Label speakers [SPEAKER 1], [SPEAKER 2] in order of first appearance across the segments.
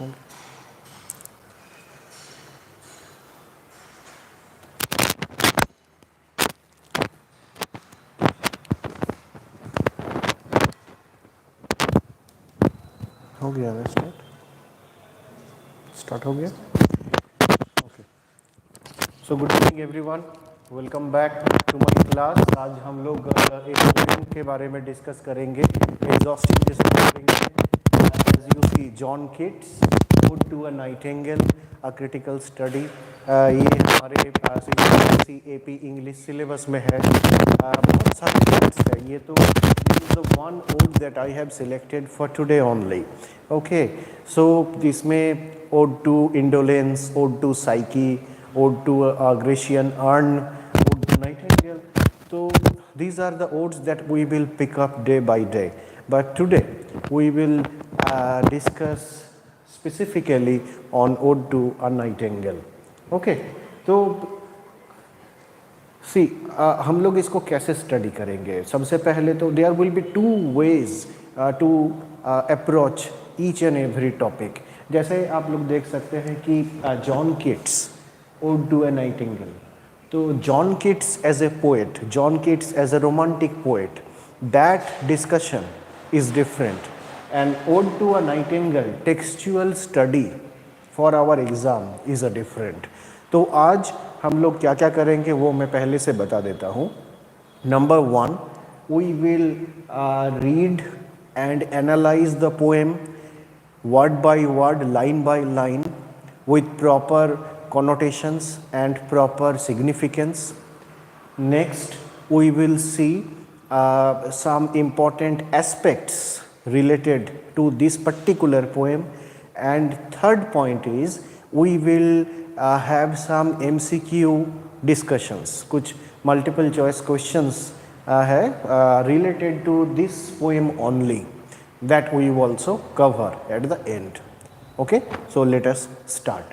[SPEAKER 1] हो गया है स्टार्ट हो गया okay so good evening everyone welcome back to my class. आज हम लोग एक पोएम के बारे में डिस्कस करेंगे, एग्जॉस्टिव डिस्कस करेंगे। As you see John Keats ode to a nightingale a critical study. ये हमारे CSIR AP इंग्लिश सिलेबस में है। बहुत सारे टेक्स्ट है ये, तो this is the one ode that I have selected for today only. Okay, so इसमें ode to indolence, ode to psyche, ode to Grecian urn, ode to nightingale. So these are the odes that we will pick up day by day. But today we will discuss specifically on ode to a nightingale. Okay, तो सी हम लोग इसको कैसे study करेंगे? सबसे पहले तो there will be two ways to approach each and every topic. जैसे आप लोग देख सकते हैं कि John Keats ode to a nightingale, तो John Keats as a poet, John Keats as a romantic poet, that discussion is different and ode to a nightingale textual study for our exam is a different. तो आज हम लोग क्या क्या करेंगे वो मैं पहले से बता देता हूँ। Number one, we will read and analyse the poem word by word, line by line, with proper connotations and proper significance. Next, we will see some important aspects related to this particular poem. And third point is we will have some MCQ discussions. कुछ multiple choice questions है related to this poem only, that we will also cover at the end. Okay, so let us start.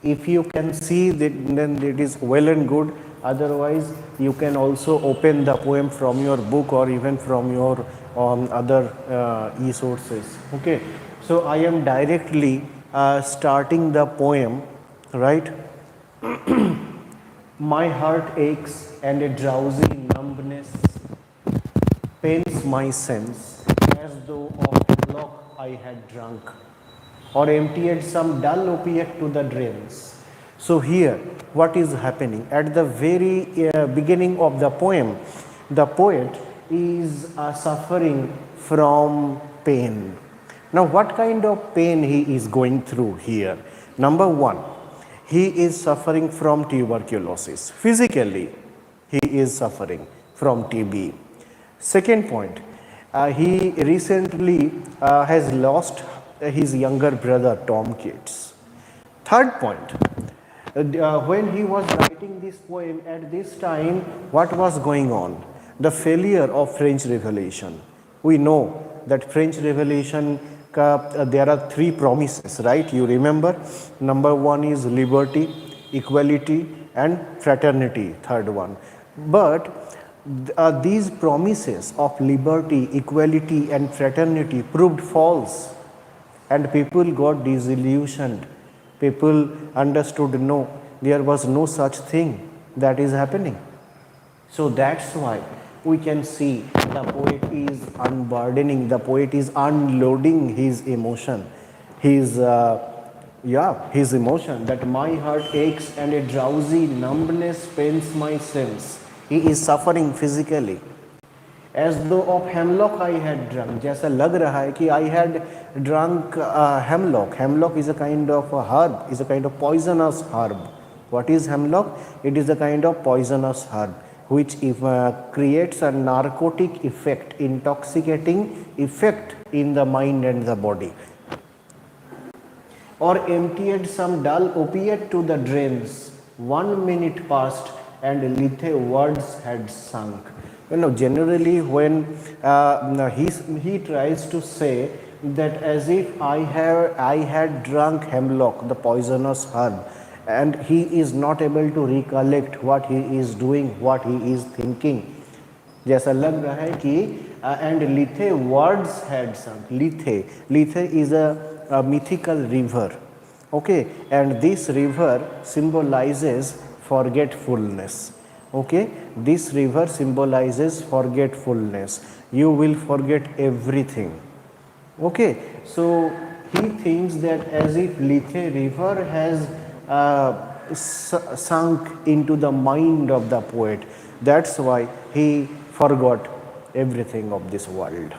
[SPEAKER 1] If you can see that, then it is well and good. Otherwise you can also open the poem from your book or even from your other e-sources. Okay, so I am directly starting the poem, right? My heart aches and a drowsy numbness pains my sense, as though of hemlock I had drunk or emptied some dull opiate to the drains. So here what is happening at the very beginning of the poem, the poet is suffering from pain. Now what kind of pain he is going through here? Number one, he is suffering from tuberculosis. Physically he is suffering from TB. Second point, he recently has lost his younger brother Tom Keats. Third point, when he was writing this poem at this time, what was going on? The failure of French Revolution. We know that French Revolution there are three promises, right? You remember, number one is liberty, equality and fraternity, third one. But these promises of liberty, equality and fraternity proved false, and people got disillusioned. People understood, no, there was no such thing that is happening. So that's why we can see the poet is unburdening, the poet is unloading his emotion, his his emotion, that my heart aches and a drowsy numbness pains my sense. He is suffering physically, as though of hemlock I had drunk. जैसा लग रहा है कि I had drunk hemlock. Hemlock is a kind of a herb, is a kind of poisonous herb. What is hemlock? It is a kind of poisonous herb which creates a narcotic effect, intoxicating effect in the mind and the body. Or emptied some dull opiate to the drains. 1 minute passed and lithe words had sunk. You know, generally when he tries to say that as if I had drunk hemlock, the poisonous herb, and he is not able to recollect what he is doing, what he is thinking. जैसा लग रहा है कि and Lethe words had sung. Lethe is a mythical river, okay, and this river symbolizes forgetfulness. Okay, this river symbolizes forgetfulness. You will forget everything. Okay, so he thinks that as if Lethe river has sunk into the mind of the poet. That's why he forgot everything of this world.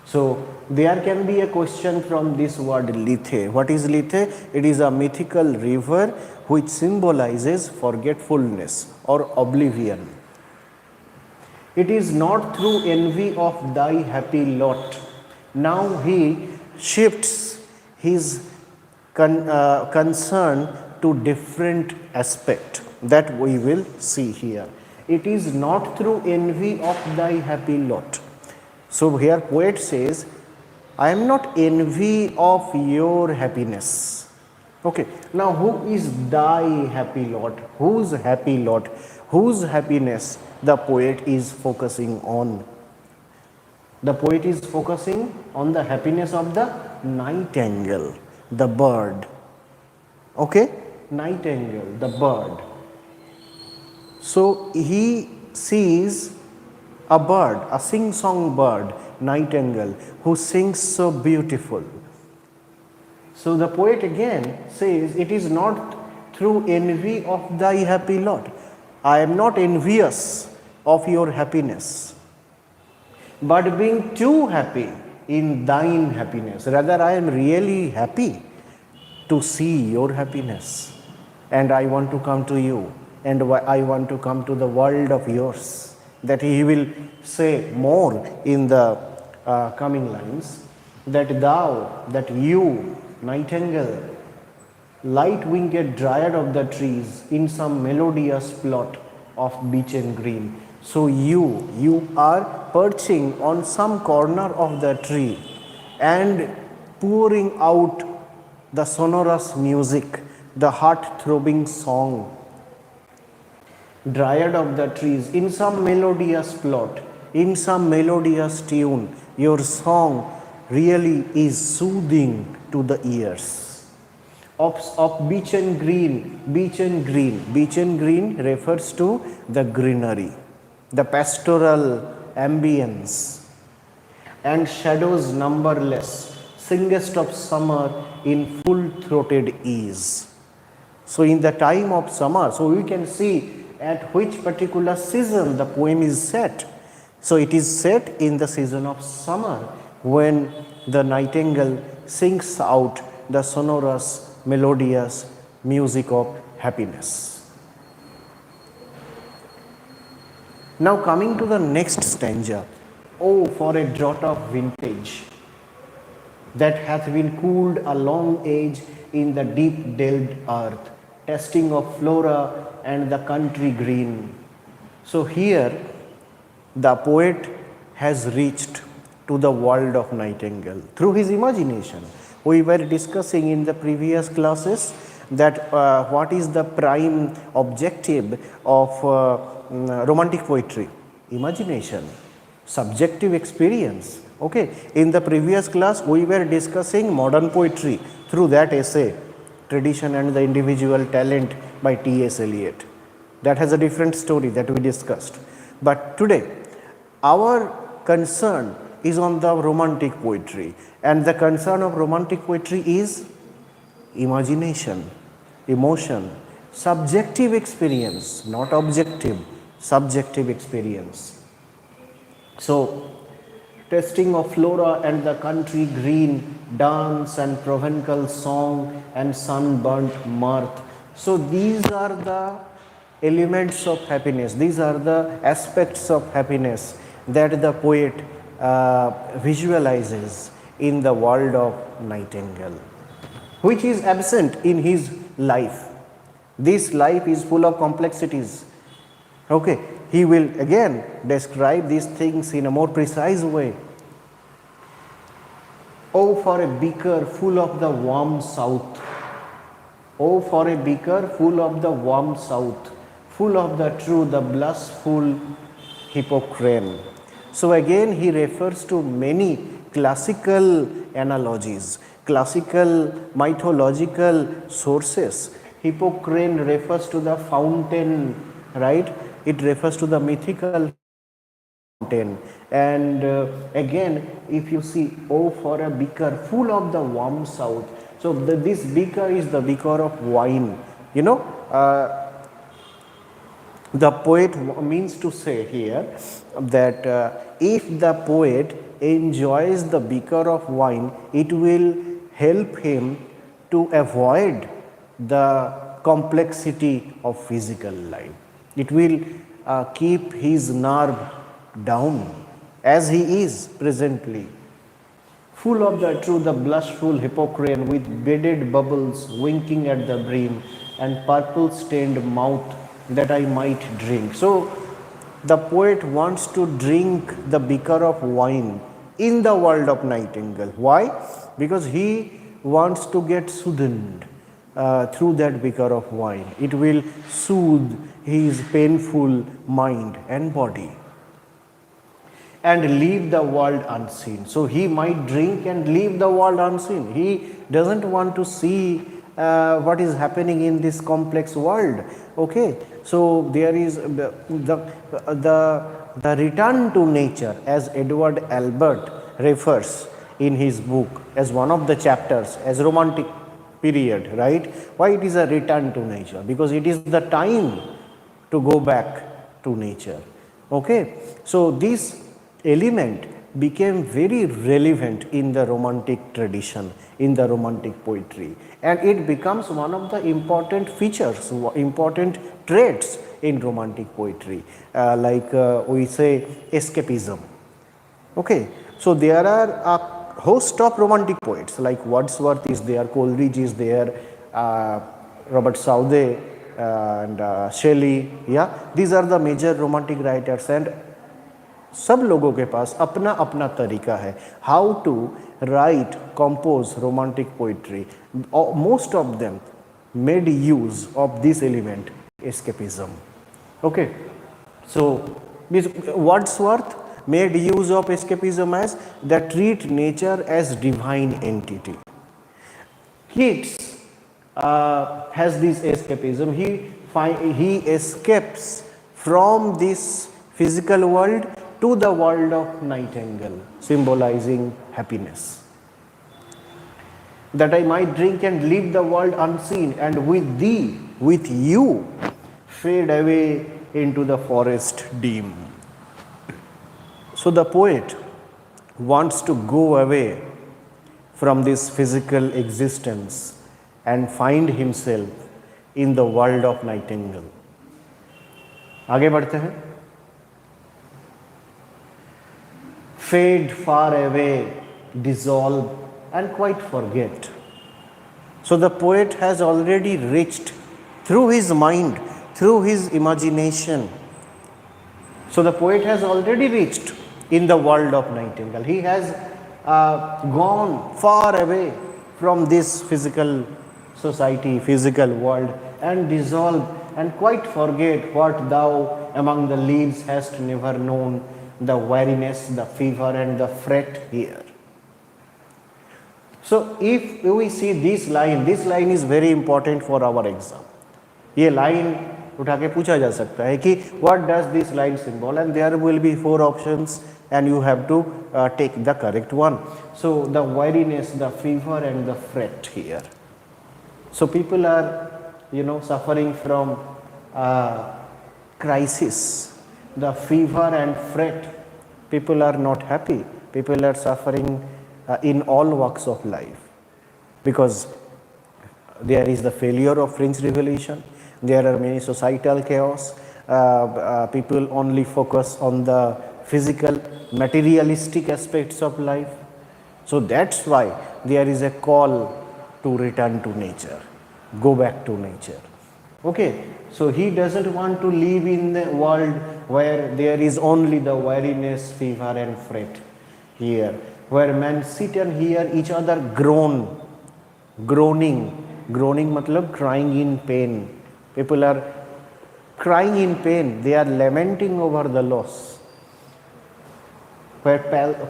[SPEAKER 1] So there can be a question from this word Lethe. What is Lethe? It is a mythical river which symbolizes forgetfulness or oblivion. It is not through envy of thy happy lot. Now he shifts his concern to different aspect that we will see here. It is not through envy of thy happy lot. So here poet says, I am not envy of your happiness. Okay, now who is thy happy lot? Whose happy lot? Whose happiness the poet is focusing on? The poet is focusing on the happiness of the nightingale, the bird. Okay, nightingale, the bird. So he sees a bird, a sing-song bird, nightingale, who sings so beautiful. So the poet again says, it is not through envy of thy happy lot. I am not envious of your happiness, but being too happy in thine happiness. Rather, I am really happy to see your happiness, and I want to come to you, and I want to come to the world of yours. That he will say more in the coming lines, that thou, that you, nightingale, light-winged dryad of the trees, in some melodious plot of beechen green. So you are perching on some corner of the tree and pouring out the sonorous music, the heart-throbbing song. Dryad of the trees, in some melodious plot, in some melodious tune, your song really is soothing to the ears. Of beechen green, beechen green refers to the greenery, the pastoral ambience, and shadows numberless, singest of summer in full-throated ease. So in the time of summer, so we can see at which particular season the poem is set. So it is set in the season of summer, when the nightingale sings out the sonorous, melodious music of happiness. Now coming to the next stanza. Oh, for a draught of vintage that hath been cooled a long age in the deep delved earth, testing of flora and the country green. So here the poet has reached to the world of nightingale through his imagination. We were discussing in the previous classes that what is the prime objective of romantic poetry? Imagination, subjective experience. Okay, in the previous class we were discussing modern poetry through that essay, Tradition and the Individual Talent by T.S. Eliot. That has a different story that we discussed. But today our concern is on the romantic poetry, and the concern of romantic poetry is imagination, emotion, subjective experience, not objective, subjective experience. So testing of flora and the country green, dance and provencal song and sunburnt mirth. So these are the elements of happiness, these are the aspects of happiness that the poet visualizes in the world of nightingale, which is absent in his life. This life is full of complexities. Okay, he will again describe these things in a more precise way. Oh, for a beaker full of the warm south, Oh, for a beaker full of the warm south, full of the true, the blushful Hippocrene. So again he refers to many classical analogies, classical mythological sources. Hippocrene refers to the fountain, right? It refers to the mythical fountain. And again, if you see, oh, for a beaker full of the warm south. So this beaker is the beaker of wine. You know, the poet means to say here that if the poet enjoys the beaker of wine, it will help him to avoid the complexity of physical life. It will keep his nerve down as he is presently. Full of the true, the blushful Hippocrene with beaded bubbles winking at the brim and purple stained mouth that I might drink. So the poet wants to drink the beaker of wine in the world of Nightingale. Why? Because he wants to get soothed through that beaker of wine. It will soothe his painful mind and body and leave the world unseen. So he might drink and leave the world unseen. He doesn't want to see what is happening in this complex world. Okay, so there is the return to nature, as Edward Albert refers in his book as one of the chapters, as romantic period, right? Why it is a return to nature? Because it is the time to go back to nature. Okay, so this element became very relevant in the romantic tradition, in the romantic poetry, and it becomes one of the important features, important traits in romantic poetry, like we say escapism. Okay, so there are a host of romantic poets like Wordsworth is there, Coleridge is there, Robert Southey and Shelley. Yeah, these are the major romantic writers, and सब लोगों के पास अपना अपना तरीका है how to write compose romantic poetry. Most of them made use of this element escapism. Okay, so Wordsworth made use of escapism as that treat nature as divine entity. Keats has this escapism. He escapes from this physical world to the world of Nightingale, symbolizing happiness. That I might drink and leave the world unseen, and with thee, with you, fade away into the forest dim. So the poet wants to go away from this physical existence and find himself in the world of Nightingale. आगे बढ़ते हैं. Fade far away, dissolve and quite forget. So the poet has already reached through his mind, through his imagination. So the poet has already reached in the world of Nightingale. He has gone far away from this physical society, physical world, and dissolve and quite forget what thou among the leaves hast never known, the weariness, the fever and the fret here. So if we see this line is very important for our exam. ये line उठा के पूछा जा सकता है कि what does this line symbol, and there will be 4 options and you have to take the correct one. So the weariness, the fever and the fret here. So people are suffering from crisis, the fever and fret. People are not happy. People are suffering in all walks of life, because there is the failure of French Revolution. There are many societal chaos. People only focus on the physical, materialistic aspects of life. So that's why there is a call to return to nature, go back to nature. Okay, so he doesn't want to live in the world where there is only the weariness, fever and fret here, where men sit and hear each other groaning Groaning matlab crying in pain. People are crying in pain. They are lamenting over the loss. Where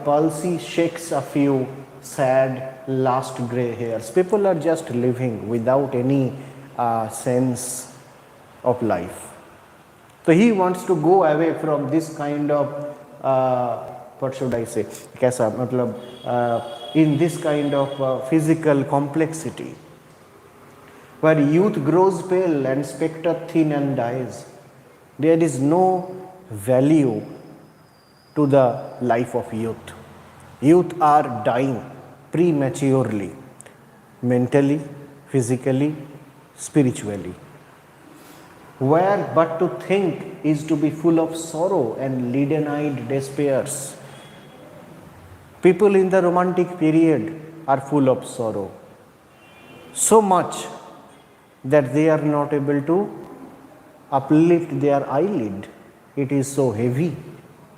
[SPEAKER 1] palsy shakes a few sad last grey hairs. People are just living without any sense of life. So he wants to go away from this kind of what should I say? कैसा मतलब in this kind of physical complexity, where youth grows pale and spectre thin and dies. There is no value to the life of youth. Youth are dying prematurely, mentally, physically, spiritually. Where but to think is to be full of sorrow and leaden-eyed despairs. People in the romantic period are full of sorrow, so much that they are not able to uplift their eyelid. It is so heavy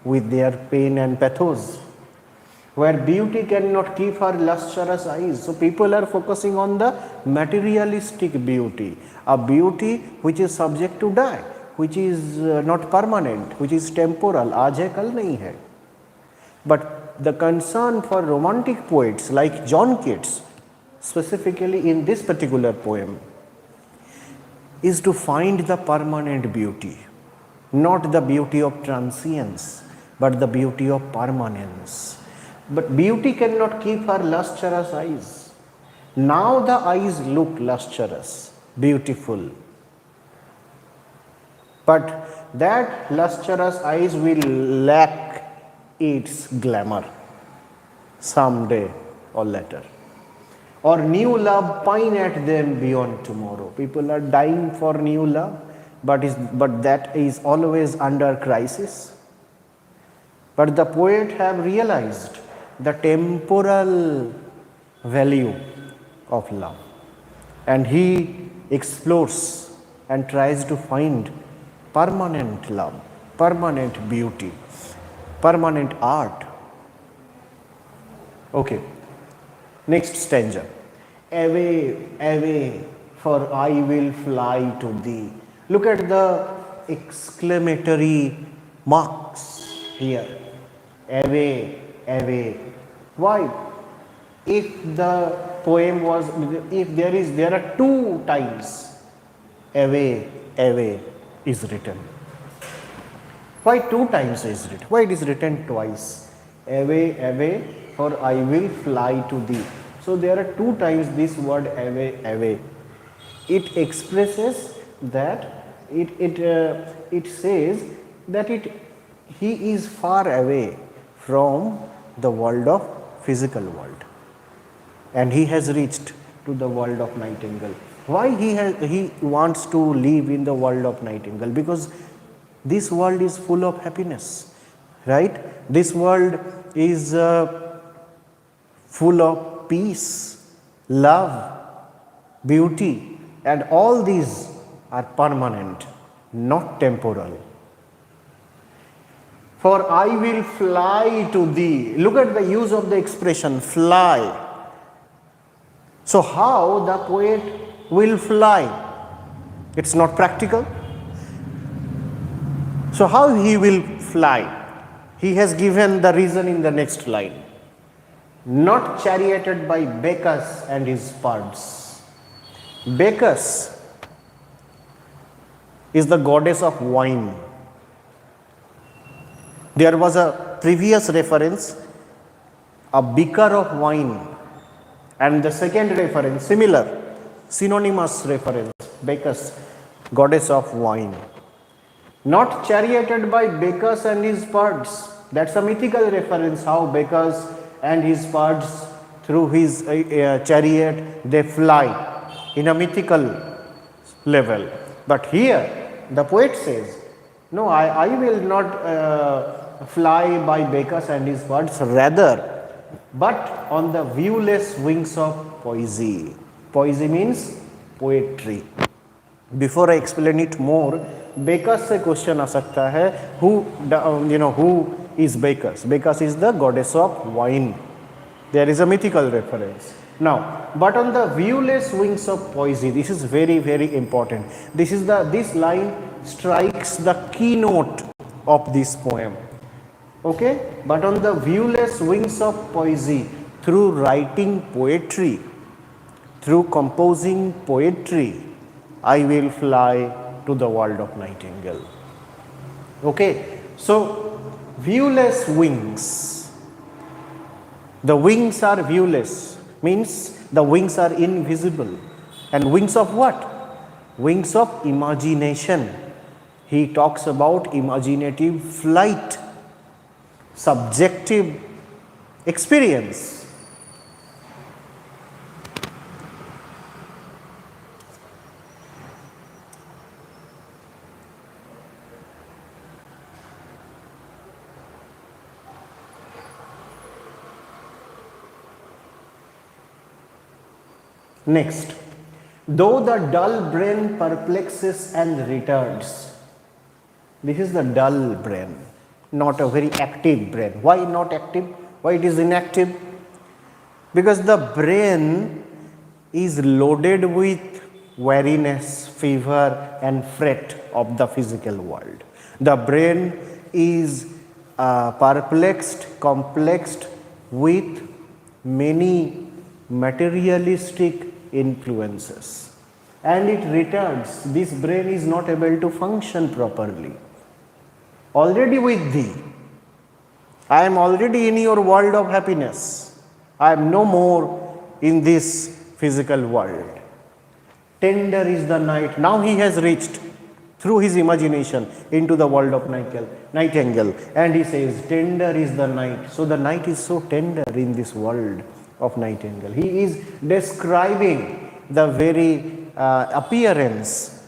[SPEAKER 1] with their pain and pathos. Where beauty cannot keep her lustrous eyes. So people are focusing on the materialistic beauty, a beauty which is subject to die, which is not permanent, which is temporal, aaj hai kal nahi hai. But the concern for romantic poets like John Keats, specifically in this particular poem, is to find the permanent beauty, not the beauty of transience, but the beauty of permanence. But beauty cannot keep her lustrous eyes. Now the eyes look lustrous, beautiful. But that lustrous eyes will lack its glamour someday or later. Or new love pine at them beyond tomorrow. People are dying for new love, but that is always under crisis. But the poet have realized the temporal value of love, and he explores and tries to find permanent love, permanent beauty, permanent art. Okay, next stanza. Away, away, for I will fly to thee. Look at the exclamatory marks here. Away, away. Why? If the poem was, if there are two times away, away is written. Why two times is written? Why it is written twice? Away, away, for I will fly to thee. So there are two times this word away, away. It expresses that it says that he is far away from the world of physical world, and he has reached to the world of Nightingale. Why he wants to live in the world of Nightingale? Because this world is full of happiness, right? This world is full of peace, love, beauty, and all these are permanent, not temporal. For I will fly to thee. Look at the use of the expression fly. So how the poet will fly? It's not practical. So how he will fly? He has given the reason in the next line. Not charioted by Bacchus and his parts. Bacchus is the goddess of wine. There was a previous reference, a beaker of wine, and the second reference, similar, synonymous reference, Bacchus, goddess of wine. Not charioted by Bacchus and his parts. That's a mythical reference, how Bacchus and his parts, through his chariot, they fly in a mythical level. But here, the poet says, no, I will not fly by Bacchus and his parts, rather, but on the viewless wings of poesy. Poesy means poetry. Before I explain it more, Bacchus से question आ सकता है, who is Bacchus? Bacchus is the goddess of wine. There is a mythical reference. Now, but on the viewless wings of poesy, this is very, very important. This line strikes the keynote of this poem. Okay? But on the viewless wings of poesy, through writing poetry, through composing poetry, I will fly to the world of Nightingale. Okay? So, viewless wings. The wings are viewless, means the wings are invisible. And wings of what? Wings of imagination. He talks about imaginative flight, subjective experience. Next, though the dull brain perplexes and retards. This is the dull brain, not a very active brain. Why not active? Why it is inactive? Because the brain is loaded with weariness, fever and fret of the physical world. The brain is perplexed, complexed with many materialistic influences, and it retards. This brain is not able to function properly. Already with thee, I am already in your world of happiness. I am no more in this physical world. Tender is the night. Now he has reached through his imagination into the world of Nightingale, and he says, tender is the night. So the night is so tender in this world of Nightingale. He is describing the very appearance,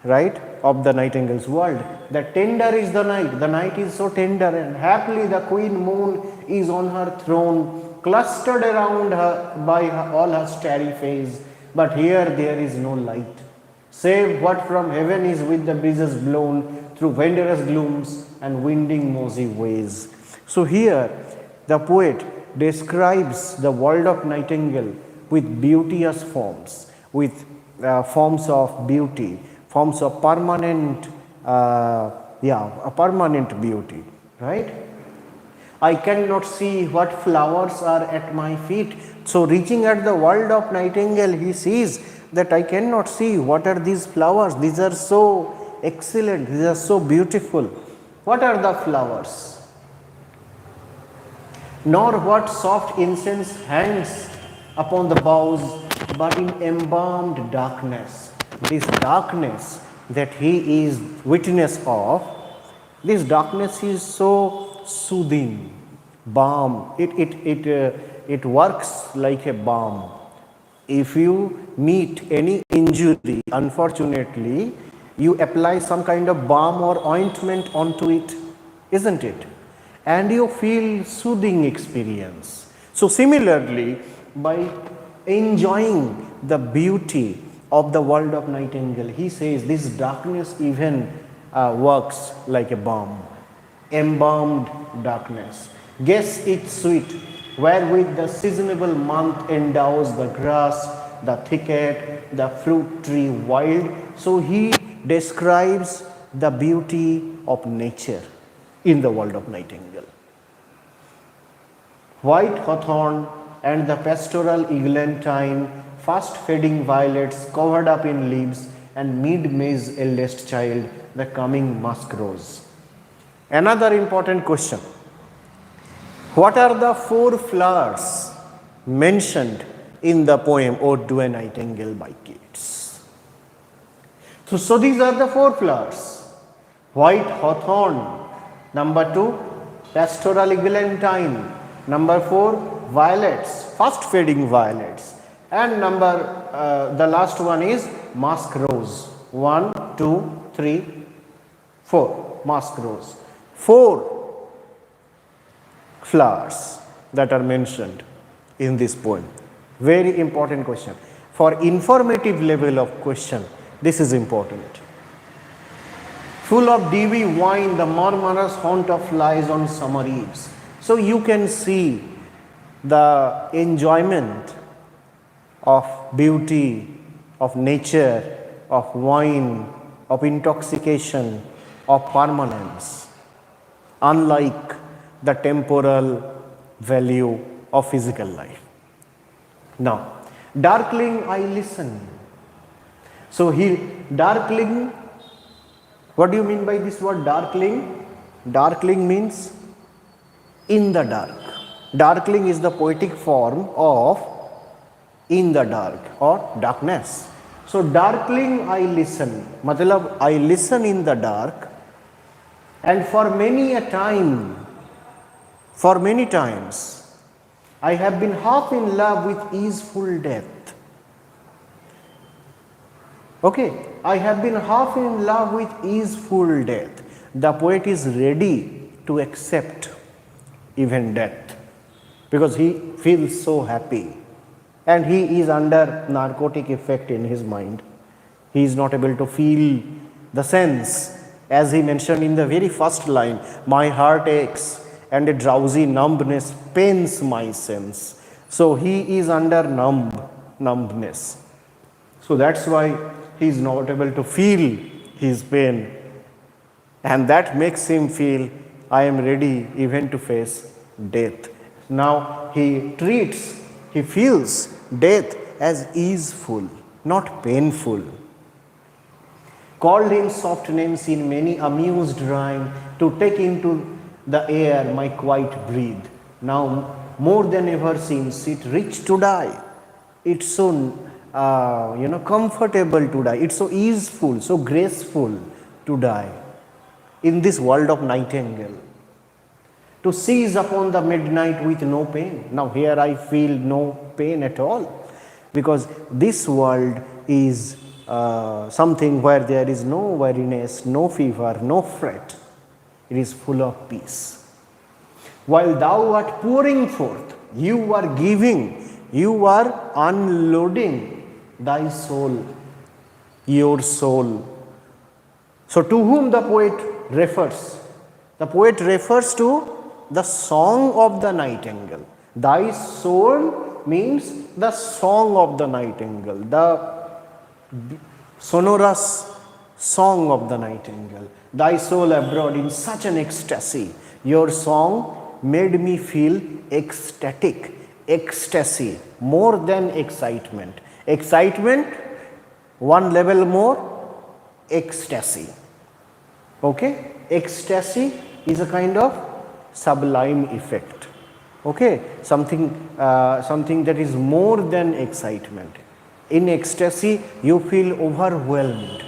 [SPEAKER 1] right, of the Nightingale's world. The tender is the night is so tender, and happily the queen moon is on her throne, clustered around her by all her starry face. But here there is no light, save what from heaven is with the breezes blown through wondrous glooms and winding mossy ways. So here the poet describes the world of Nightingale with beauteous forms, with forms of beauty, forms of permanent, a permanent beauty, right? I cannot see what flowers are at my feet. So reaching at the world of Nightingale, he sees that I cannot see what are these flowers. These are so excellent, these are so beautiful. What are the flowers? Nor what soft incense hangs upon the boughs, but in embalmed darkness. This darkness that he is witness of, this darkness is so soothing, balm. It works like a balm. If you meet any injury, unfortunately, you apply some kind of balm or ointment onto it, isn't it? And you feel soothing experience. So similarly, by enjoying the beauty of the world of Nightingale, he says this darkness even works like a balm. Embalmed darkness. Guess it sweet, wherewith the seasonable month endows the grass, the thicket, the fruit tree wild. So he describes the beauty of nature in the world of Nightingale. White hawthorn and the pastoral eglantine, fast fading violets covered up in leaves, and mid-May's eldest child, the coming musk rose. Another important question. What are the 4 flowers mentioned in the poem Ode to a Nightingale by Keats? So these are the 4 flowers. White hawthorn. Number 2, pastoral eglantine. Number 4, violets, fast fading violets. And the last one is musk rose. 1, 2, 3, 4, musk rose. 4 flowers that are mentioned in this poem. Very important question. For informative level of question, this is important. Full of dewy wine, the murmurous haunt of flies on summer eves. So you can see the enjoyment of beauty, of nature, of wine, of intoxication, of permanence, unlike the temporal value of physical life. Now, darkling I listen. So darkling, what do you mean by this word darkling? Darkling means in the dark. Darkling is the poetic form of in the dark or darkness. So darkling I listen, matlab I listen in the dark, and for many times, I have been half in love with easeful death. Okay, I have been half in love with easeful death. The poet is ready to accept even death because he feels so happy and he is under narcotic effect in his mind. He is not able to feel the sense, as he mentioned in the very first line, my heart aches and a drowsy numbness pains my sense. So he is under numbness. So that's why he is not able to feel his pain, and that makes him feel, I am ready even to face death. Now he feels death as easeful, not painful. Called him soft names in many amused rhyme, to take into the air my quiet breathe. Now more than ever seems it rich to die. It's so comfortable to die. It's so easeful, so graceful to die in this world of Nightingale. To seize upon the midnight with no pain. Now here I feel no pain at all, because this world is something where there is no weariness, no fever, no fret. It is full of peace. While thou art pouring forth, you are giving, you are unloading thy soul, your soul. So to whom the poet refers? The poet refers to the song of the nightingale. Thy soul means the song of the nightingale, the sonorous song of the nightingale. Thy soul abroad in such an ecstasy. Your song made me feel ecstatic, ecstasy, more than excitement. Excitement, one level more, ecstasy. Okay? Ecstasy is a kind of sublime effect. Okay? Something that is more than excitement. In ecstasy, you feel overwhelmed.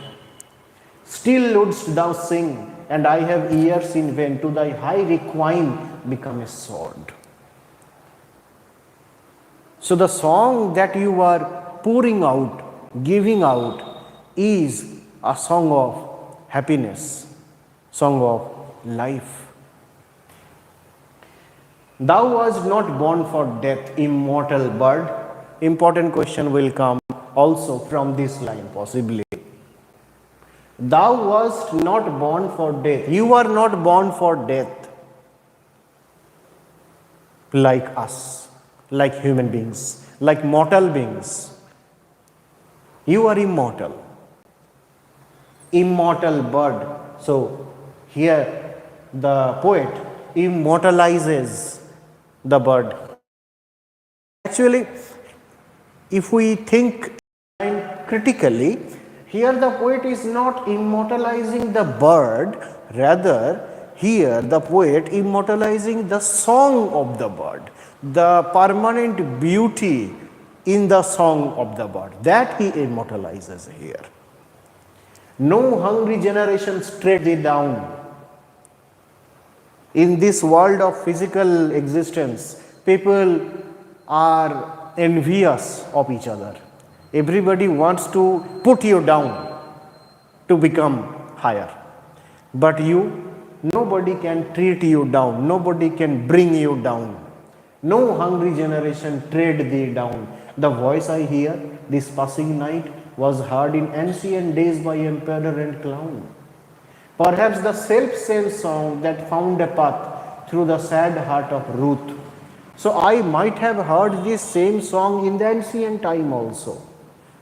[SPEAKER 1] Still wouldst thou sing, and I have ears in vain, to thy high requiem become a sword. So the song that you are pouring out, giving out, is a song of happiness, song of life. Thou wast not born for death, immortal bird. Important question will come also from this line, possibly. Thou wast not born for death. You are not born for death like us, like human beings, like mortal beings. You are immortal. Immortal bird. So here the poet immortalizes the bird. Actually, if we think critically, here the poet is not immortalizing the bird, rather here the poet immortalizing the song of the bird, the permanent beauty in the song of the bird, that he immortalizes here. No hungry generations tread thee down. In this world of physical existence, people are envious of each other. Everybody wants to put you down to become higher. But nobody can treat you down, nobody can bring you down. No hungry generation tread thee down. The voice I hear this passing night was heard in ancient days by emperor and clown. Perhaps the self-same song that found a path through the sad heart of Ruth So I might have heard this same song in the ancient time also,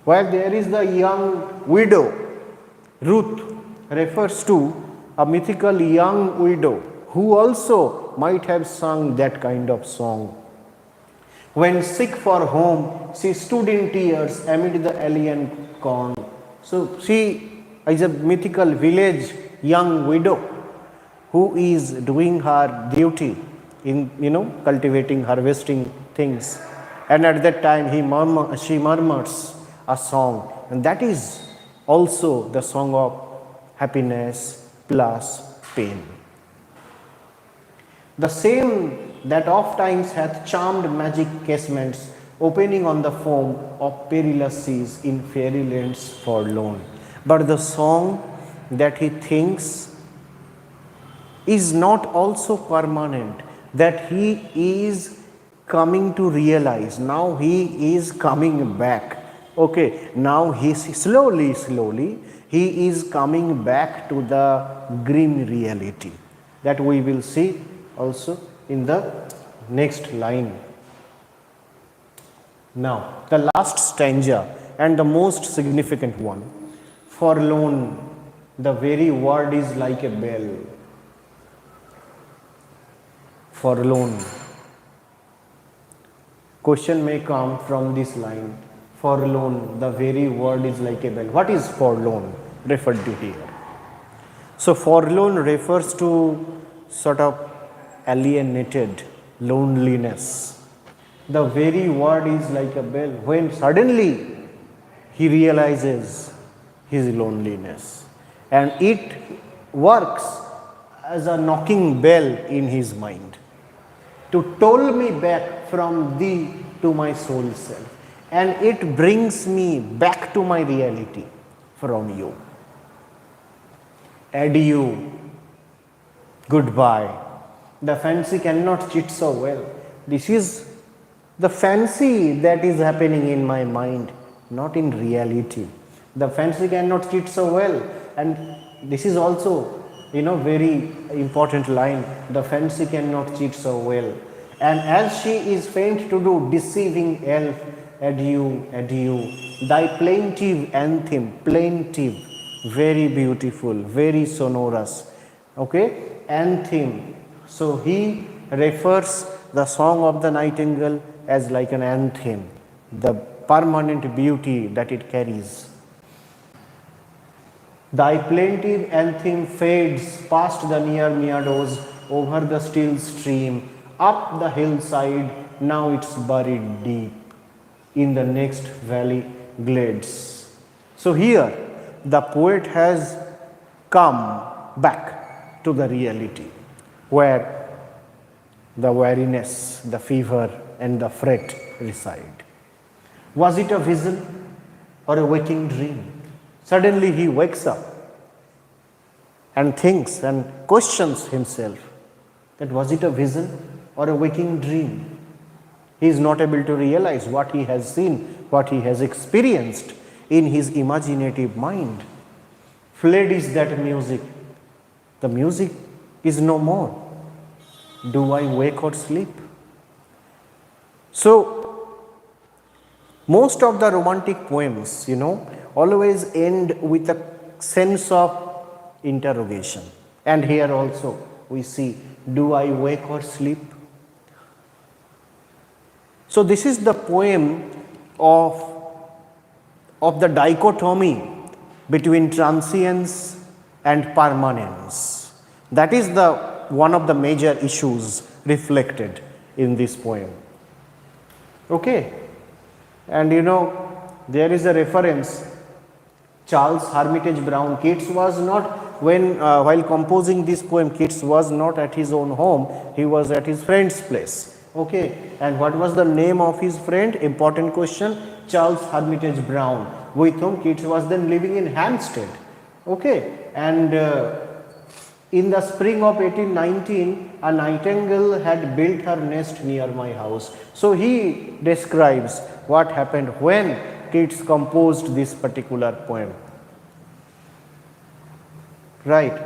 [SPEAKER 1] where there is the young widow. Ruth refers to a mythical young widow who also might have sung that kind of song. When sick for home, she stood in tears amid the alien corn. So she is a mythical village young widow who is doing her duty in cultivating, harvesting things, and at that time she murmurs a song, and that is also the song of happiness plus pain. The same that oft times hath charmed magic casements, opening on the foam of perilous seas in fairy lands forlorn. But the song that he thinks is not also permanent, that he is coming to realize. Now he is coming back. Okay, now he slowly he is coming back to the grim reality, that we will see also in the next line. Now the last stanza and the most significant one. Forlorn, the very word is like a bell. Forlorn. Question may come from this line. Forlorn, the very word is like a bell. What is forlorn referred to here? So forlorn refers to sort of alienated, loneliness. The very word is like a bell. When suddenly he realizes his loneliness, and it works as a knocking bell in his mind to toll me back from thee to my soul self, and it brings me back to my reality from you. Adieu, goodbye. The fancy cannot cheat so well. This is the fancy that is happening in my mind, not in reality. The fancy cannot cheat so well, and this is also very important line. The fancy cannot cheat so well, and as she is faint to do deceiving elf, adieu, adieu. Thy plaintive anthem, plaintive, very beautiful, very sonorous. Okay, anthem. So he refers the song of the nightingale as like an anthem, the permanent beauty that it carries. Thy plaintive anthem fades past the near meadows, over the still stream, up the hillside, now it's buried deep in the next valley glades. So here the poet has come back to the reality, where the weariness, the fever and the fret reside. Was it a vision or a waking dream? Suddenly he wakes up and thinks and questions himself that was it a vision or a waking dream? He is not able to realize what he has seen, what he has experienced in his imaginative mind. Fled is that music. The music is no more. Do I wake or sleep? So, most of the romantic poems, always end with a sense of interrogation. And here also we see, do I wake or sleep? So this is the poem of the dichotomy between transience and permanence. That is one of the major issues reflected in this poem. Okay, and there is a reference. Charles Hermitage Brown, Keats was not, while composing this poem, Keats was not at his own home, he was at his friend's place. Okay, and what was the name of his friend? Important question. Charles Hermitage Brown, with whom Keats was then living in Hampstead. Okay, and in the spring of 1819, a nightingale had built her nest near my house. So he describes what happened when Keats composed this particular poem. Right.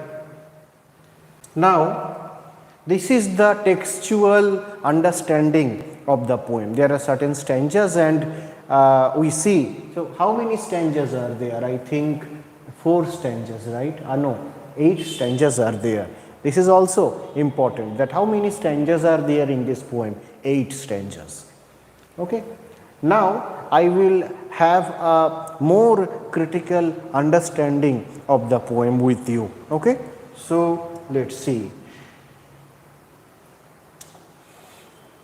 [SPEAKER 1] Now, This is the textual understanding of the poem. There are certain stanzas and we see. So, how many stanzas are there? I think 4 stanzas, right? No, 8 stanzas are there. This is also important, that how many stanzas are there in this poem? 8 stanzas. Okay. Now, I will have a more critical understanding of the poem with you. Okay. So, let us see.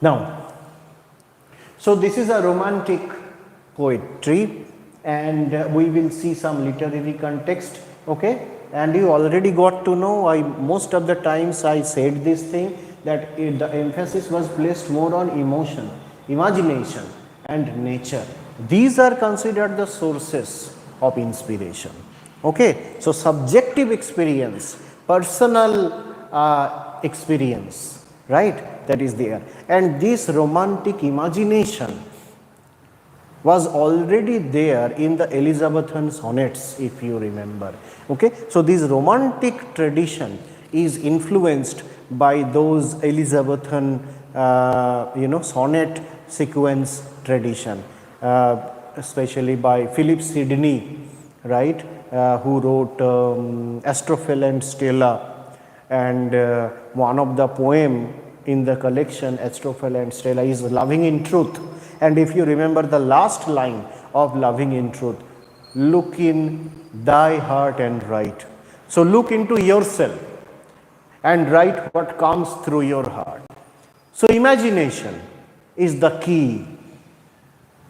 [SPEAKER 1] Now, so this is a romantic poetry and we will see some literary context, okay, and you already got to know, most of the times I said this thing, that the emphasis was placed more on emotion, imagination and nature. These are considered the sources of inspiration, okay. So, subjective experience, personal experience, right, that is there, and this romantic imagination was already there in the Elizabethan sonnets, if you remember, okay. So, this romantic tradition is influenced by those Elizabethan sonnet sequence tradition, especially by Philip Sidney, right, who wrote Astrophel and Stella, and one of the poem in the collection Astrophel and Stella is Loving in Truth. And if you remember the last line of Loving in Truth, look in thy heart and write. So, look into yourself and write what comes through your heart. So, imagination is the key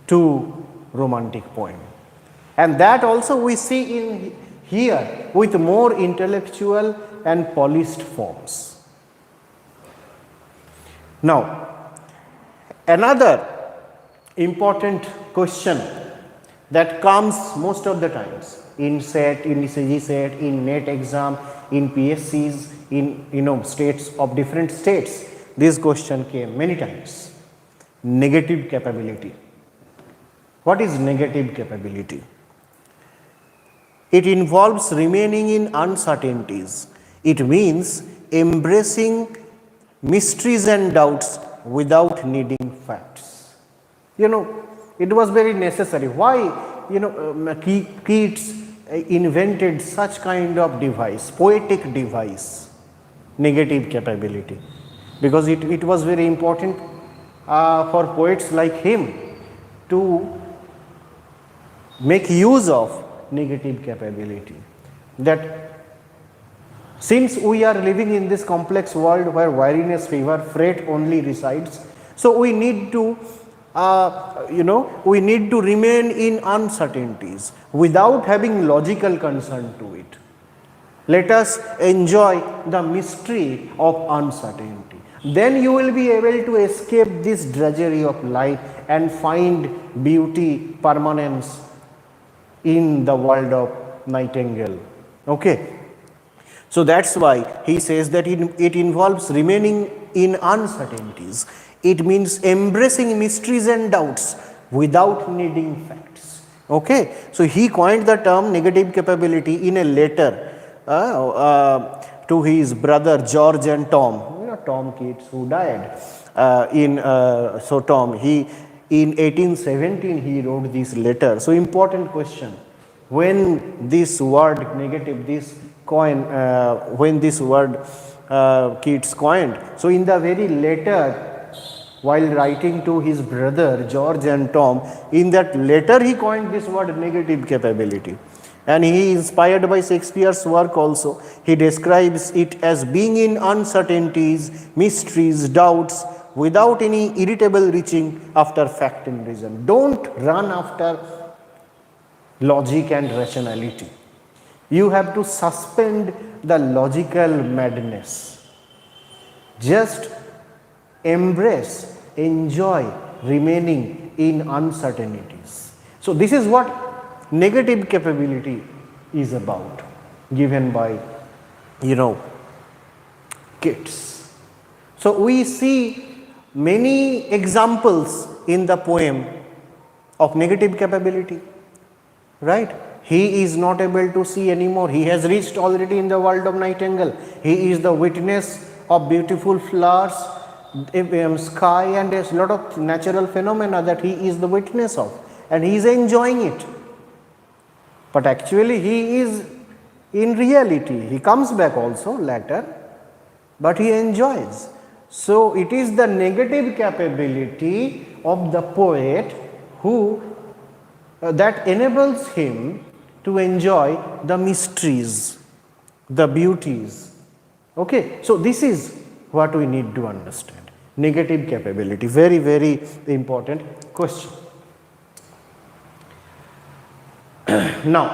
[SPEAKER 1] to romantic poem, and that also we see in here with more intellectual and polished forms. Now, another important question that comes most of the times in SET, in ECG SET, in NET exam, in PSCs, in states of different states, this question came many times. Negative capability. What is negative capability? It involves remaining in uncertainties. It means embracing mysteries and doubts without needing facts. It was very necessary. Why, Keats invented such kind of device, poetic device, negative capability, because it was very important for poets like him to make use of negative capability. That since we are living in this complex world where weariness, fever, fret only resides, so we need to remain in uncertainties without having logical concern to it. Let us enjoy the mystery of uncertainty. Then you will be able to escape this drudgery of life and find beauty, permanence in the world of Nightingale. Okay. So, that is why he says that it involves remaining in uncertainties. It means embracing mysteries and doubts without needing facts. Okay. So, he coined the term negative capability in a letter to his brother George and Tom. Tom Keats, who died Tom, in 1817 he wrote this letter. So, important question, when this word negative, when this word Keats coined. So, in the very letter, while writing to his brother George and Tom, in that letter he coined this word negative capability, and he, inspired by Shakespeare's work also, he describes it as being in uncertainties, mysteries, doubts, without any irritable reaching after fact and reason. Don't run after logic and rationality. You have to suspend the logical madness. Just embrace, enjoy remaining in uncertainties. So, this is what negative capability is about, given by Keats. So, we see many examples in the poem of negative capability, right. He is not able to see anymore. He has reached already in the world of Nightingale. He is the witness of beautiful flowers, sky, and a lot of natural phenomena that he is the witness of, and he is enjoying it. But actually he is, in reality, he comes back also later, but he enjoys. So it is the negative capability of the poet who that enables him to enjoy the mysteries, the beauties. Okay, so this is what we need to understand. Negative capability, very, very important question. Now,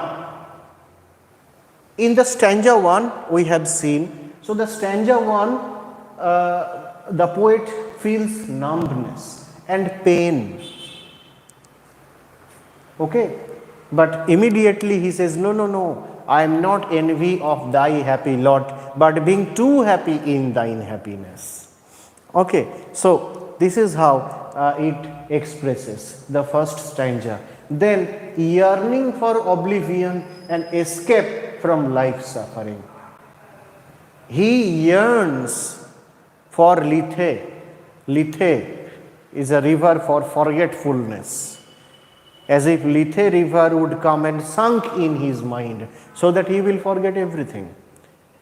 [SPEAKER 1] in the stanza 1 we have seen, so the stanza 1, the poet feels numbness and pain. Okay, but immediately he says, no, no, no, I am not envy of thy happy lot, but being too happy in thine happiness. Okay, so this is how it expresses the first stanza. Then yearning for oblivion and escape from life suffering. He yearns for Lethe. Lethe is a river for forgetfulness. As if Lethe river would come and sunk in his mind, so that he will forget everything.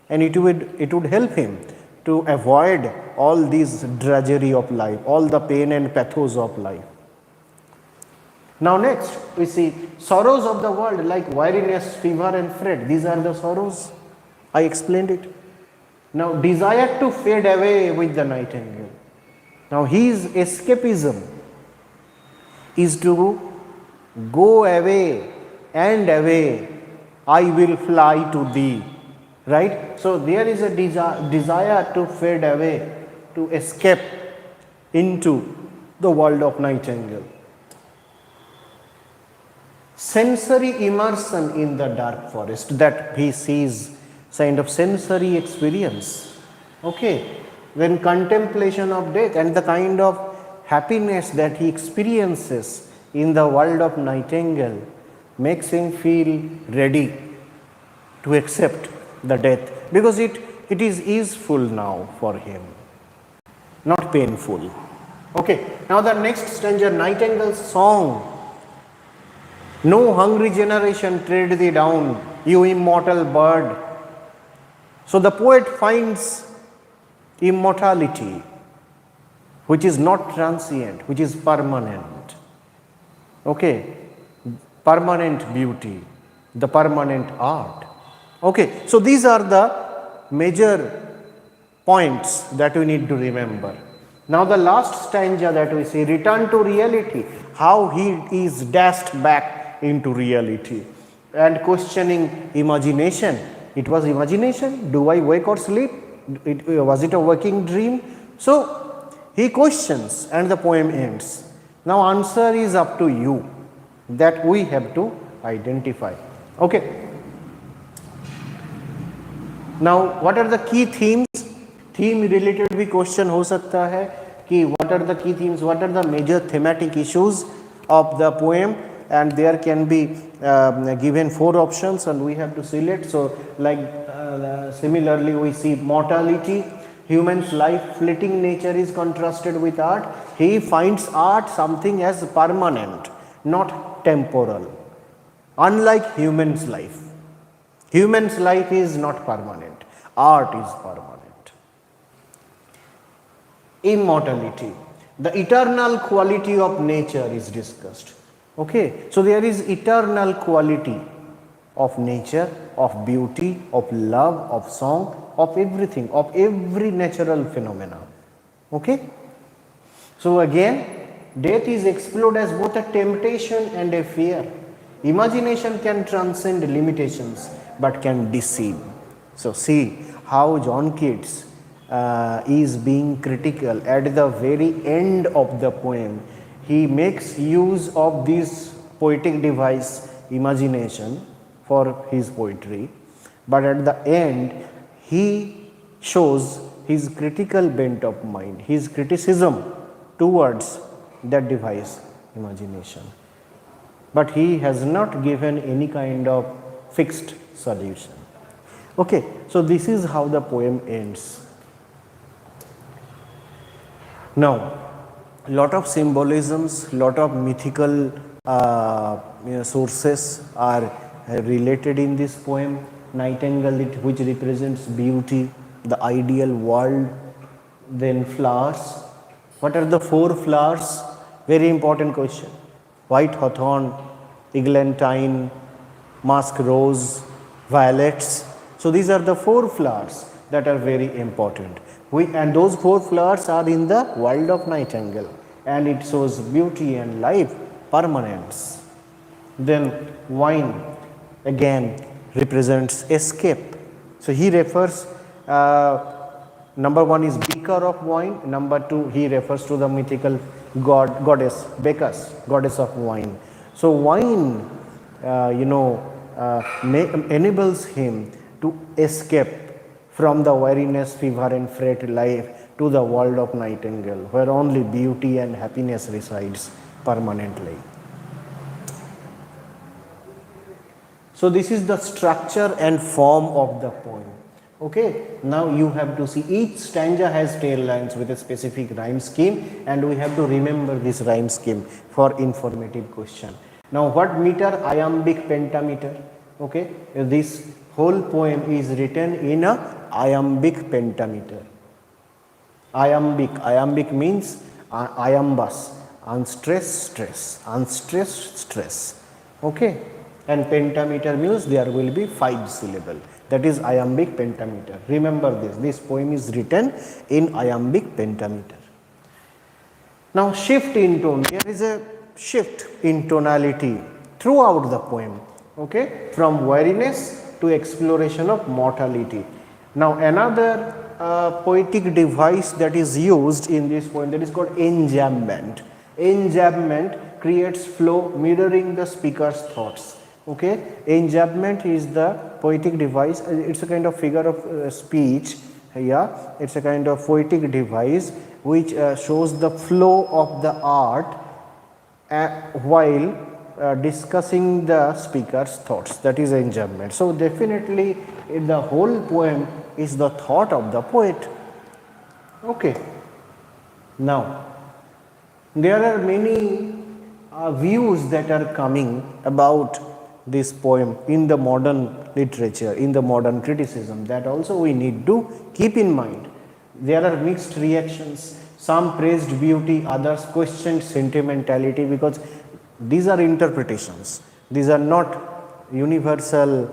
[SPEAKER 1] And it would help him to avoid all this drudgery of life, all the pain and pathos of life. Now next we see sorrows of the world like weariness, fever and fret. These are the sorrows. I explained it. Now desire to fade away with the nightingale. Now his escapism is to go away and away, I will fly to thee. Right? So there is a desire to fade away, to escape into the world of nightingale. Sensory immersion in the dark forest, that he sees, kind of sensory experience. Okay, when contemplation of death and the kind of happiness that he experiences in the world of nightingale makes him feel ready to accept the death, because it is easeful now for him, not painful. Okay, now the next stanza, nightingale's song. No hungry generation tread thee down, you immortal bird. So the poet finds immortality, which is not transient, which is permanent. Okay, permanent beauty, the permanent art. Okay, so these are the major points that we need to remember. Now the last stanza that we see, return to reality, how he is dashed back into reality and questioning imagination. It was imagination? Do I wake or sleep? Was it a waking dream? So he questions and the poem ends. Now answer is up to you, that we have to identify. Okay. Now what are the key themes? Theme related भी question हो सकता है कि what are the key themes, what are the major thematic issues of the poem, and there can be given 4 options and we have to select. So like similarly we see mortality, human's life fleeting nature is contrasted with art. He finds art something as permanent, not temporal, unlike human's life. Human's life is not permanent, art is permanent. Immortality, the eternal quality of nature is discussed. Okay, so there is eternal quality of nature, of beauty, of love, of song, of everything, of every natural phenomena. Okay, so again death is explored as both a temptation and a fear. Imagination can transcend limitations but can deceive. So see how John Keats is being critical at the very end of the poem. He makes use of this poetic device, imagination, for his poetry, but at the end he shows his critical bent of mind, his criticism towards that device, imagination. But he has not given any kind of fixed solution. Okay, so this is how the poem ends. Now, lot of symbolisms, lot of mythical sources are related in this poem. Nightingale, which represents beauty, the ideal world, then flowers. What are the 4 flowers? Very important question. White hawthorn, eglantine, musk rose, violets. So these are the 4 flowers that are very important. And those 4 flowers are in the world of Nightingale, and it shows beauty and life, permanence. Then wine again represents escape. So he refers, number 1 is beaker of wine, number 2 he refers to the mythical goddess Bacchus, goddess of wine. So wine enables him to escape from the weariness, fever and fret life to the world of Nightingale, where only beauty and happiness resides permanently. So this is the structure and form of the poem. Okay, now you have to see each stanza has 10 lines with a specific rhyme scheme, and we have to remember this rhyme scheme for informative question. Now what meter? Iambic pentameter. Okay, this whole poem is written in a iambic pentameter. Iambic means iambus, unstressed stress, unstressed stress. Okay, and pentameter means there will be 5 syllable. That is iambic pentameter. Remember this poem is written in iambic pentameter. Now shift in tone. There is a shift in tonality throughout the poem. Okay, from weariness to exploration of mortality. Now another poetic device that is used in this poem, that is called enjambment. Enjambment creates flow mirroring the speaker's thoughts. Okay, enjambment is the poetic device. It's a kind of figure of speech. Yeah, it's a kind of poetic device which shows the flow of the art while discussing the speaker's thoughts. That is enjambment. So definitely the whole poem is the thought of the poet. Okay. Now there are many views that are coming about this poem in the modern literature, in the modern criticism, that also we need to keep in mind. There are mixed reactions. Some praised beauty, others questioned sentimentality, because these are interpretations. These are not universal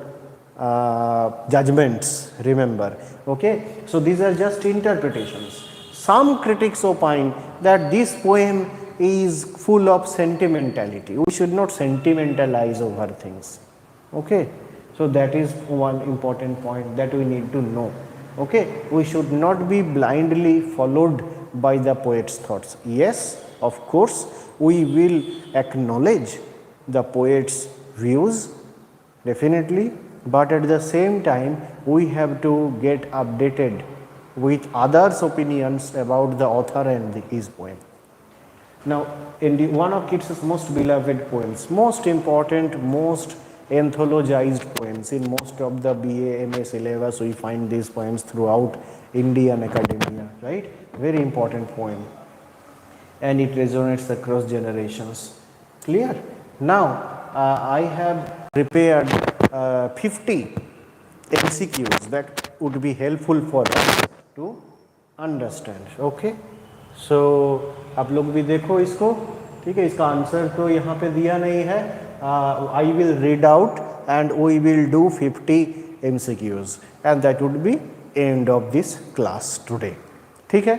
[SPEAKER 1] judgments, remember. Okay, so these are just interpretations. Some critics opine that this poem is full of sentimentality. We should not sentimentalize over things. Okay, so that is one important point that we need to know. Okay, we should not be blindly followed by the poet's thoughts. Yes, of course, we will acknowledge the poet's views, definitely, but at the same time we have to get updated with others' opinions about the author and his poem. Now, in one of Keats' most beloved poems, most important, most anthologized poems, in most of the BA, MA syllabus, we find these poems throughout Indian academia, right? Very important poem, and it resonates across generations. Clear? Now, I have prepared 50 MCQs that would be helpful for us to understand. Okay? सो आप लोग भी देखो इसको, ठीक है. इसका answer तो यहाँ पे दिया नहीं है. I will read out and we will do 50 MCQs and that would be end of this class today. ठीक है.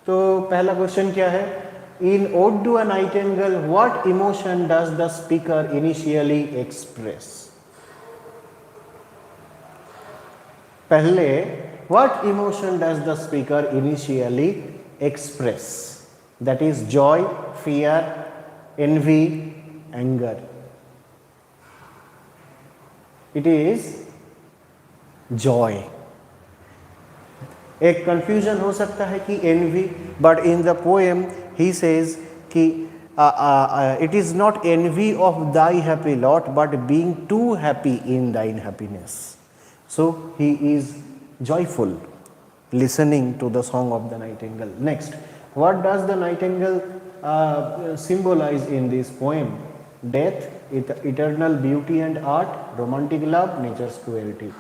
[SPEAKER 1] तो पहला क्वेश्चन क्या है? In ode to a nightingale what emotion does the speaker initially express? पहले what emotion does the speaker initially express? That is joy, fear, envy, anger. It is joy. एक confusion हो सकता है कि envy, but in the poem he says कि it is not envy of thy happy lot, but being too happy in thine happiness. So he is joyful listening to the song of the nightingale. Next, What does the nightingale symbolize in this poem? Death, eternal beauty and art, romantic love, nature's cruelty.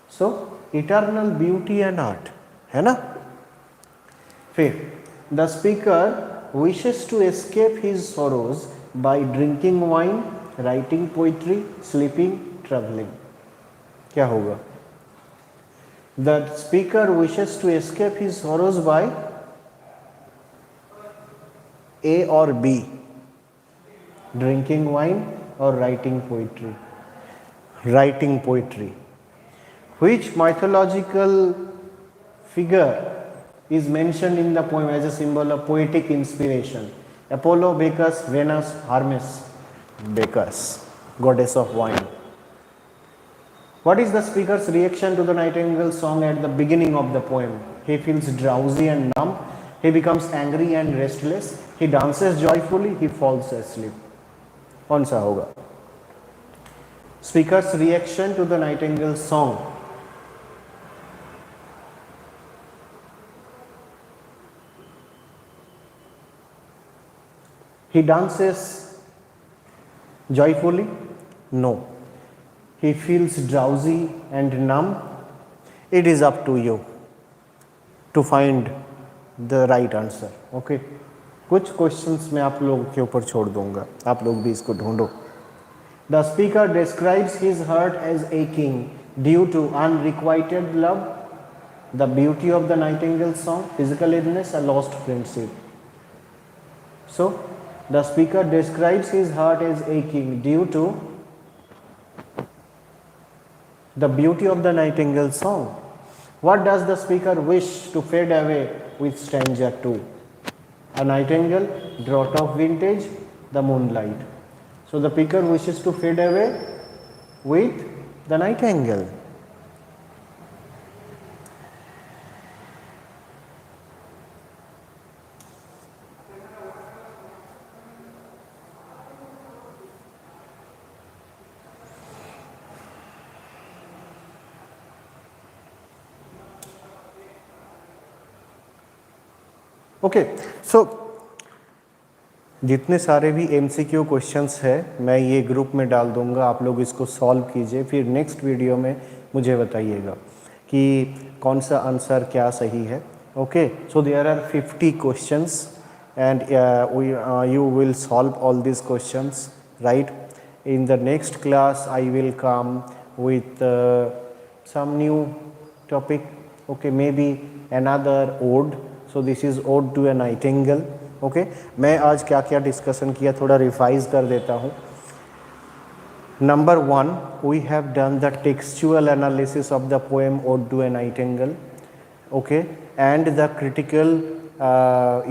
[SPEAKER 1] So eternal beauty and art, है ना? फिर the speaker wishes to escape his sorrows by drinking wine, writing poetry, sleeping, traveling. क्या होगा? The speaker wishes to escape his sorrows by A or B, drinking wine or writing poetry. Writing poetry. Which mythological figure is mentioned in the poem as a symbol of poetic inspiration? Apollo, Bacchus, Venus, Hermes. Bacchus, goddess of wine. What is the speaker's reaction to the nightingale song at the beginning of the poem? He feels drowsy and numb. He becomes angry and restless. He dances joyfully. He falls asleep. कौन सा होगा? Speaker's reaction to the nightingale song. He dances joyfully? No. He feels drowsy and numb? It is up to you to find the right answer. Okay? कुछ questions मैं आप लोगों के ऊपर छोड़ दूंगा, आप लोग भी इसको ढूंढो. The speaker describes his heart as aching due to unrequited love, the beauty of the nightingale song, physical illness, a lost friendship. So, the speaker describes his heart as aching due to the beauty of the nightingale song. What does the speaker wish to fade away with stanza 2? A nightingale, drought of vintage, the moonlight. So the speaker wishes to fade away with the nightingale. Okay, so जितने सारे भी MCQ questions है मैं ये group में डाल दूंगा, आप लोग इसको सॉल्व कीजिए, फिर नेक्स्ट वीडियो में मुझे बताइएगा कि कौन सा आंसर क्या सही है. Okay, so there are 50 questions and you will solve all these questions, right? In the next class I will come with some new topic. Okay, maybe another ode. So this is ode to a nightingale. Okay, मैं आज क्या क्या discussion किया थोड़ा revise कर देता हूँ. Number 1, we have done the textual analysis of the poem Ode to a Nightingale. Okay, and the critical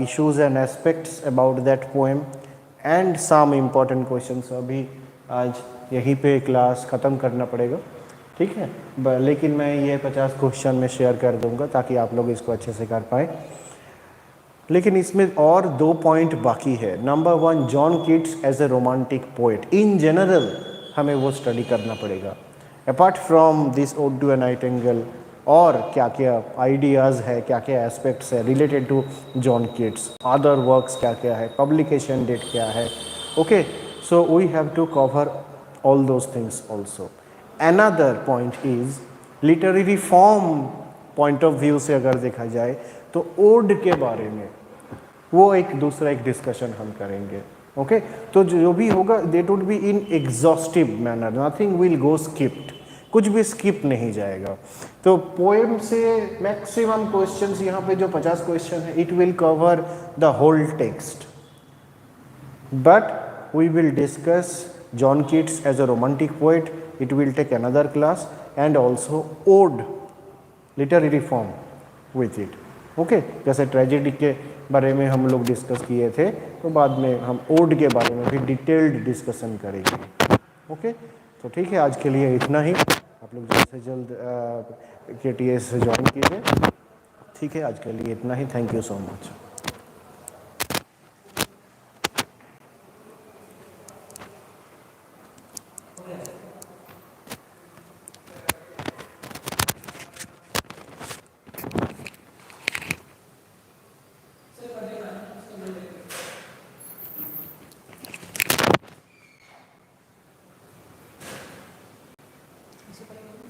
[SPEAKER 1] issues and aspects about that poem and some important questions. अभी आज यहीं पे क्लास ख़त्म करना पड़ेगा, ठीक है, लेकिन मैं ये 50 क्वेश्चन में शेयर कर दूंगा ताकि आप लोग इसको अच्छे से कर पाए. लेकिन इसमें और 2 पॉइंट बाकी है. Number 1, John Keats as a romantic poet. In general हमें वो स्टडी करना पड़ेगा. Apart from this ode to a nightingale और क्या क्या आइडियाज़ है, क्या क्या एस्पेक्ट्स है related to John Keats, other works क्या क्या है, पब्लिकेशन डेट क्या है. Okay, so we have to cover all those things also. Another point is literary form point of view से अगर देखा जाए तो ओड के बारे में वो एक दूसरा एक डिस्कशन हम करेंगे. ओके, तो जो भी होगा that would be in exhaustive manner, nothing will go skipped, कुछ भी स्किप नहीं जाएगा. तो पोएम से मैक्सिमम क्वेश्चंस यहाँ पे जो 50 क्वेश्चन है it will cover the whole text, but we will discuss John Keats as a romantic poet. It will take another class and also ode literary form with it. Okay, जैसे tragedy के बारे में हम लोग discuss किए थे, तो बाद में हम ओड के बारे में भी डिटेल्ड डिस्कशन करेंगे. ओके, तो ठीक है, आज के लिए इतना ही. आप लोग जल्द से जल्द KTS ज्वाइन कीजिए. ठीक है, आज के लिए इतना ही. Thank you so much.
[SPEAKER 2] principal.